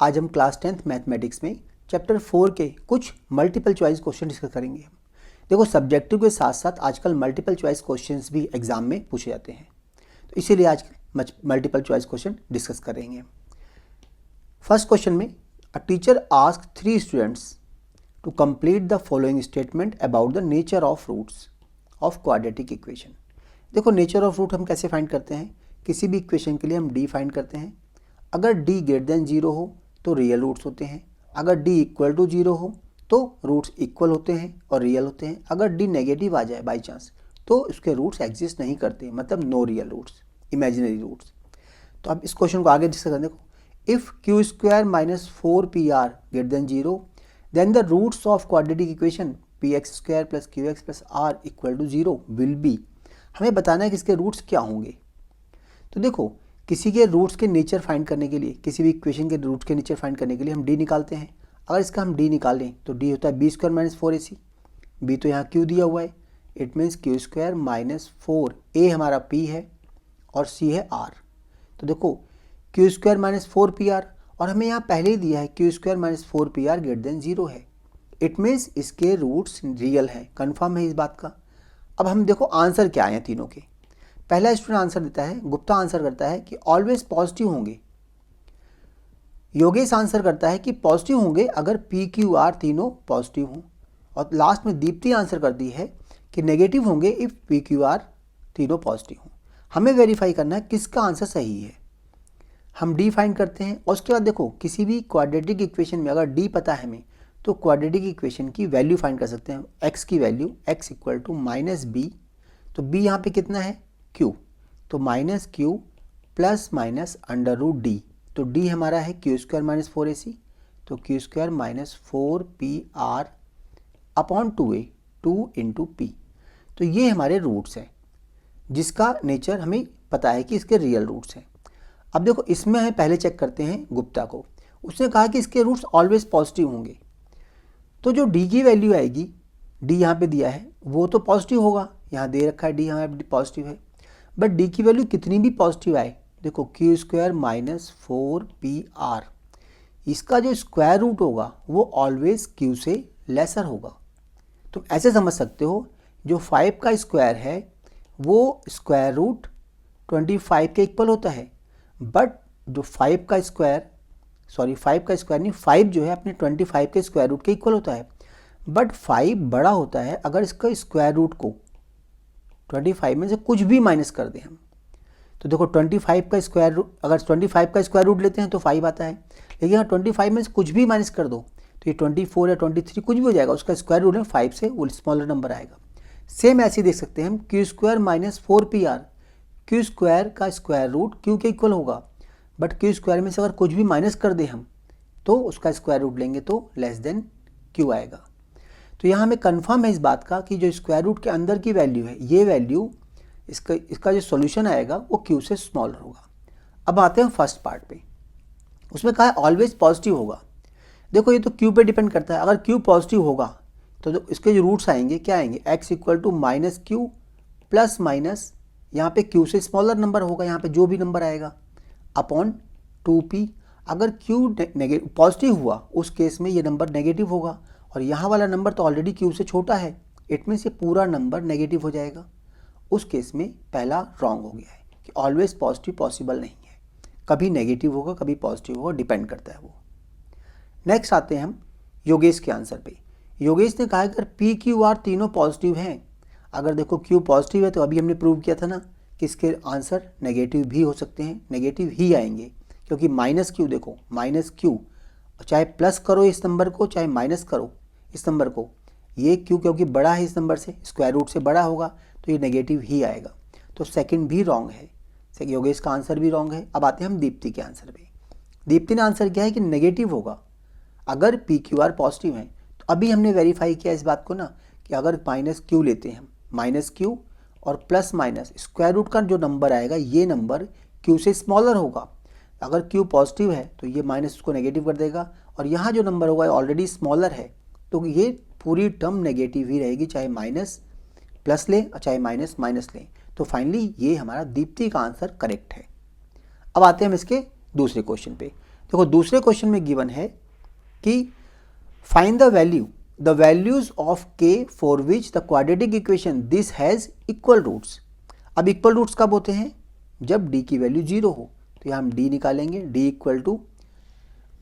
आज हम class 10th mathematics में चैप्टर 4 के कुछ मल्टीपल चॉइस क्वेश्चन डिस्कस करेंगे। देखो, सब्जेक्टिव के साथ साथ आजकल मल्टीपल चॉइस क्वेश्चंस भी एग्जाम में पूछे जाते हैं, तो इसीलिए आज मल्टीपल चॉइस क्वेश्चन डिस्कस करेंगे। फर्स्ट क्वेश्चन में a teacher ask 3 students to complete the following statement about the nature of roots of quadratic equation. देखो, नेचर ऑफ रूट हम कैसे फाइंड करते हैं? किसी भी इक्वेशन के लिए हम डी फाइंड करते हैं। अगर डी ग्रेटर देन 0 हो तो रियल रूट्स होते हैं, अगर डी इक्वल टू 0 हो तो रूट्स इक्वल होते हैं और रियल होते हैं। अगर डी नेगेटिव आ जाए बाई चांस तो उसके रूट्स एग्जिस्ट नहीं करते, मतलब no real roots, imaginary roots. तो अब इस क्वेश्चन को आगे डिस्कस करें। देखो, if Q square minus 4pr greater than 0 then the roots of quadratic equation px square plus Q X plus R equal to 0 will be. हमें बताना है कि इसके रूट्स क्या होंगे। तो देखो, किसी के रूट्स के नेचर फाइंड करने के लिए, किसी भी इक्वेशन के रूट्स के नेचर फाइंड करने के लिए हम डी निकालते हैं। अगर इसका हम डी निकालें तो डी होता है B square minus 4ac। B तो यहाँ क्यू दिया हुआ है, it means Q square minus 4। ए हमारा पी है और सी है आर। तो देखो, क्यू स्क्वायर माइनस 4pr और हमें यहाँ पहले ही दिया है Q square minus 4pr greater than 0 है। इट मीन्स इसके रूट्स रियल हैं, कन्फर्म है इस बात का। अब हम देखो आंसर क्या है तीनों के। पहला स्टूडेंट आंसर देता है, गुप्ता आंसर करता है कि ऑलवेज पॉजिटिव होंगे। योगेश आंसर करता है कि पॉजिटिव होंगे अगर पी क्यू आर तीनों पॉजिटिव हों। और लास्ट में दीप्ति आंसर करती है कि नेगेटिव होंगे इफ़ पी क्यू आर तीनों पॉजिटिव हों। हमें वेरीफाई करना है किसका आंसर सही है। हम डी फाइंड करते हैं और उसके बाद देखो, किसी भी क्वाड्रेटिक इक्वेशन में अगर डी पता है हमें तो क्वाड्रेटिक इक्वेशन की वैल्यू फाइंड कर सकते हैं। एक्स की value X equal to minus B, तो बी यहाँ पे कितना है q, तो minus Q plus minus under root D. तो डी हमारा है क्यू स्क्वायर माइनस 4ac, तो Q square minus 4pr upon 2a, 2 into P. तो ये हमारे रूट्स हैं जिसका नेचर हमें पता है कि इसके रियल रूट्स हैं। अब देखो, इसमें हम पहले चेक करते हैं गुप्ता को। उसने कहा कि इसके रूट्स ऑलवेज पॉजिटिव होंगे, तो जो डी की वैल्यू आएगी, डी यहाँ पे दिया है वो तो पॉजिटिव होगा, यहाँ दे रखा है डी हमारा पॉजिटिव है। बट डी की वैल्यू कितनी भी पॉजिटिव आए, देखो क्यू स्क्वायर माइनस 4pr, इसका जो स्क्वायर रूट होगा वो ऑलवेज क्यू से लेसर होगा। तुम ऐसे समझ सकते हो, जो 5 का स्क्वायर है वो स्क्वायर रूट 25 के इक्वल होता है। बट जो 5 का स्क्वायर नहीं, 5 जो है अपने 25 के स्क्वायर रूट के इक्वल होता है। बट 5 बड़ा होता है अगर इसका स्क्वायर रूट को 25 में से कुछ भी माइनस कर दें हम। तो देखो, 25 का स्क्वायर रूट, अगर 25 का स्क्वायर रूट लेते हैं तो 5 आता है, लेकिन अगर 25 में से कुछ भी माइनस कर दो तो ये 24 या 23 कुछ भी हो जाएगा, उसका स्क्वायर रूट में 5 से वो स्मॉलर नंबर आएगा। सेम ऐसे ही देख सकते हैं हम, Q square minus 4pr, Q square का स्क्वायर रूट क्यू के इक्वल होगा। बट क्यू स्क्वायर में से अगर कुछ भी माइनस कर दें हम तो उसका स्क्वायर रूट लेंगे तो लेस देन क्यू आएगा। तो यहाँ हमें कंफर्म है इस बात का कि जो स्क्वायर रूट के अंदर की वैल्यू है, ये वैल्यू इसका जो सॉल्यूशन आएगा वो क्यू से स्मॉलर होगा। अब आते हैं फर्स्ट पार्ट पे। उसमें कहा है ऑलवेज पॉजिटिव होगा। देखो, ये तो क्यू पे डिपेंड करता है। अगर क्यू पॉजिटिव होगा तो जो इसके जो रूट्स आएंगे क्या आएंगे, X equal to minus Q plus minus, यहाँ पे क्यू से स्मॉलर नंबर होगा, यहाँ पे जो भी नंबर आएगा, अपॉन 2p। अगर क्यू नेगेटिव पॉजिटिव हुआ उस केस में ये नंबर नेगेटिव होगा, और यहाँ वाला नंबर तो ऑलरेडी क्यू से छोटा है, इट मीन्स ये पूरा नंबर नेगेटिव हो जाएगा। उस केस में पहला रॉन्ग हो गया है कि ऑलवेज पॉजिटिव पॉसिबल नहीं है, कभी नेगेटिव होगा कभी पॉजिटिव होगा, डिपेंड करता है वो। नेक्स्ट आते हैं हम योगेश के आंसर पे। योगेश ने कहा अगर पी क्यू आर तीनों पॉजिटिव हैं, अगर देखो क्यू पॉजिटिव है तो अभी हमने प्रूव किया था ना कि इसके आंसर नेगेटिव भी हो सकते हैं, नेगेटिव ही आएंगे, क्योंकि माइनस क्यू, देखो माइनस क्यू, चाहे प्लस करो इस नंबर को चाहे माइनस करो इस नंबर को, ये क्यू क्योंकि बड़ा है इस नंबर से, स्क्वायर रूट से बड़ा होगा, तो ये नेगेटिव ही आएगा। तो सेकंड भी रॉन्ग है, योगेश का आंसर भी रॉन्ग है। अब आते हैं हम दीप्ति के आंसर पे। दीप्ति ने आंसर किया है कि नेगेटिव होगा अगर पी क्यू आर पॉजिटिव है। तो अभी हमने वेरीफाई किया इस बात को ना कि अगर माइनस क्यू लेते हैं हम, माइनस क्यू और प्लस माइनस स्क्वायर रूट का जो नंबर आएगा ये नंबर क्यू से स्मॉलर होगा। अगर क्यू पॉजिटिव है तो ये माइनस उसको नेगेटिव कर देगा, और यहाँ जो नंबर होगा ऑलरेडी स्मॉलर है, तो ये पूरी टर्म नेगेटिव ही रहेगी, चाहे माइनस प्लस लें और चाहे माइनस माइनस लें। तो फाइनली ये हमारा दीप्ति का आंसर करेक्ट है। अब आते हैं हम इसके दूसरे क्वेश्चन पे। देखो दूसरे क्वेश्चन में गिवन है कि find the values of K for which the quadratic equation this has equal roots. अब इक्वल रूट्स कब होते हैं? जब d की वैल्यू 0 हो। तो यहाँ हम d निकालेंगे, d equal to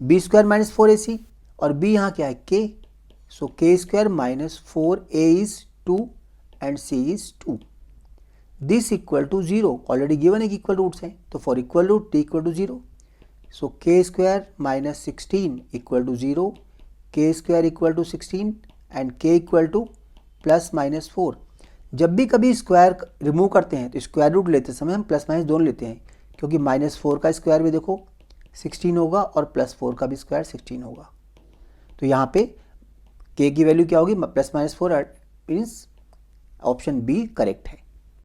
B square minus 4ac, और b यहाँ क्या है k, so k square minus 4a is 2 and c is 2। This equal to 0, already given है कि इक्वल रूट्स हैं, तो for equal root d equal to 0, so k square minus 16 equal to 0, k square equal to 16 and k equal to plus minus 4। जब भी कभी square remove करते हैं तो स्क्वायर रूट लेते समय हम प्लस माइनस दोनों लेते हैं, क्योंकि माइनस 4 का स्क्वायर भी देखो 16 होगा और प्लस 4 का भी स्क्वायर 16 होगा। तो यहाँ पे k की वैल्यू क्या होगी? Plus minus 4, means option B correct है।